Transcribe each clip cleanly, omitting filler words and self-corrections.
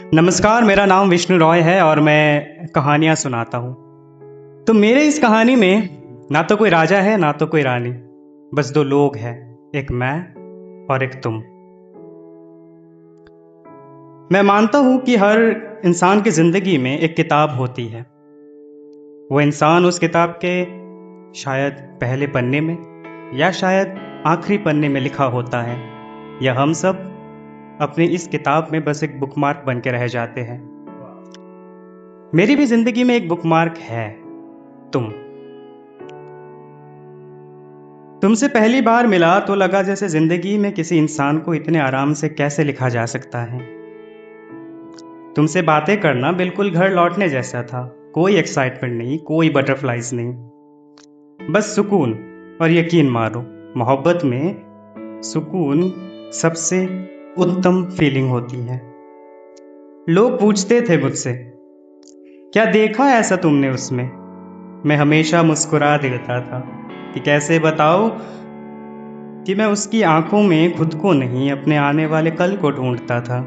नमस्कार, मेरा नाम विष्णु रॉय है और मैं कहानियाँ सुनाता हूँ। तो मेरे इस कहानी में ना तो कोई राजा है ना तो कोई रानी, बस दो लोग हैं, एक मैं और एक तुम। मैं मानता हूँ कि हर इंसान की ज़िंदगी में एक किताब होती है। वो इंसान उस किताब के शायद पहले पन्ने में या शायद आखिरी पन्ने में लिखा होता है, या हम सब अपनी इस किताब में बस एक बुकमार्क बन के रह जाते हैं। मेरी भी जिंदगी में एक बुकमार्क है, तुम। तुमसे पहली बार मिला तो लगा जैसे जिंदगी में किसी इंसान को इतने आराम से कैसे लिखा जा सकता है। तुमसे बातें करना बिल्कुल घर लौटने जैसा था। कोई एक्साइटमेंट नहीं, कोई बटरफ्लाईज नहीं, बस सुकून। और यकीन मारो, मोहब्बत में सुकून सबसे उत्तम फीलिंग होती है। लोग पूछते थे मुझसे, क्या देखा ऐसा तुमने उसमें? मैं हमेशा मुस्कुरा देता था कि कैसे बताओ कि मैं उसकी आंखों में खुद को नहीं, अपने आने वाले कल को ढूंढता था।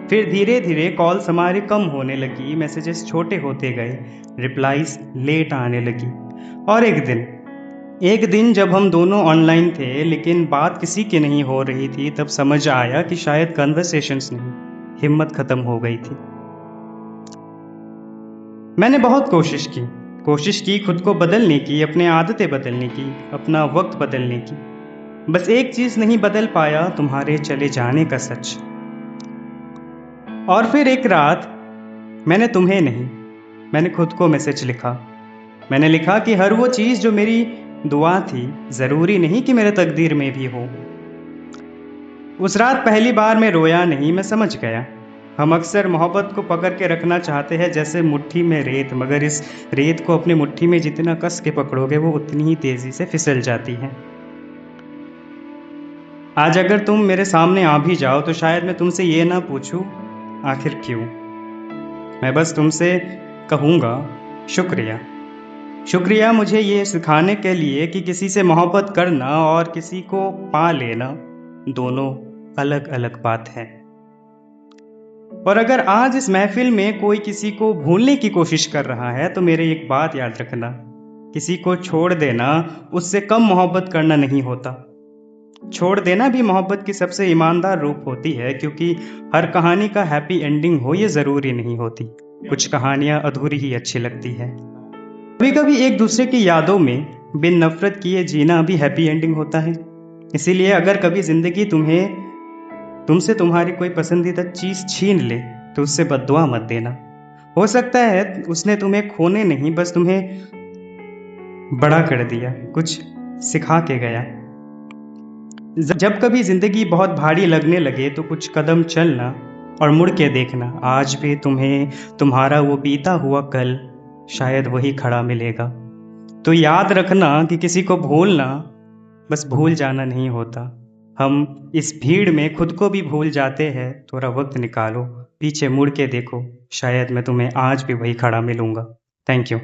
फिर धीरे धीरे कॉल्स हमारी कम होने लगी, मैसेजेस छोटे होते गए, रिप्लाईज लेट आने लगी। और एक दिन जब हम दोनों ऑनलाइन थे लेकिन बात किसी की नहीं हो रही थी, तब समझ आया कि शायद कन्वर्सेशंस नहीं, हिम्मत खत्म हो गई थी। मैंने बहुत कोशिश की खुद को बदलने की, अपने आदतें बदलने की, अपना वक्त बदलने की। बस एक चीज नहीं बदल पाया, तुम्हारे चले जाने का सच। और फिर एक रात मैंने तुम्हें नहीं, मैंने खुद को मैसेज लिखा। मैंने लिखा कि हर वो चीज जो मेरी दुआ थी, जरूरी नहीं कि मेरे तकदीर में भी हो। उस रात पहली बार मैं रोया नहीं, मैं समझ गया। हम अक्सर मोहब्बत को पकड़ के रखना चाहते हैं जैसे मुट्ठी में रेत, मगर इस रेत को अपनी मुट्ठी में जितना कस के पकड़ोगे वो उतनी ही तेजी से फिसल जाती है। आज अगर तुम मेरे सामने आ भी जाओ तो शायद मैं तुमसे ये ना पूछूं आखिर क्यों। मैं बस तुमसे कहूँगा शुक्रिया। शुक्रिया मुझे ये सिखाने के लिए कि किसी से मोहब्बत करना और किसी को पा लेना दोनों अलग अलग बात है। और अगर आज इस महफिल में कोई किसी को भूलने की कोशिश कर रहा है तो मेरे एक बात याद रखना, किसी को छोड़ देना उससे कम मोहब्बत करना नहीं होता। छोड़ देना भी मोहब्बत की सबसे ईमानदार रूप होती है, क्योंकि हर कहानी का हैप्पी एंडिंग हो ये ज़रूरी नहीं होती। कुछ कहानियाँ अधूरी ही अच्छी लगती है। कभी कभी एक दूसरे की यादों में बिन नफरत किए जीना भी हैप्पी एंडिंग होता है। इसीलिए अगर कभी ज़िंदगी तुमसे तुम्हारी कोई पसंदीदा चीज़ छीन ले तो उससे बद्दुआ मत देना। हो सकता है उसने तुम्हें खोने नहीं, बस तुम्हें बड़ा कर दिया, कुछ सिखा के गया। जब कभी जिंदगी बहुत भारी लगने लगे तो कुछ कदम चलना और मुड़ के देखना, आज भी तुम्हें तुम्हारा वो बीता हुआ कल शायद वही खड़ा मिलेगा। तो याद रखना कि किसी को भूलना बस भूल जाना नहीं होता। हम इस भीड़ में खुद को भी भूल जाते हैं। थोड़ा वक्त निकालो, पीछे मुड़ के देखो, शायद मैं तुम्हें आज भी वही खड़ा मिलूंगा। Thank you.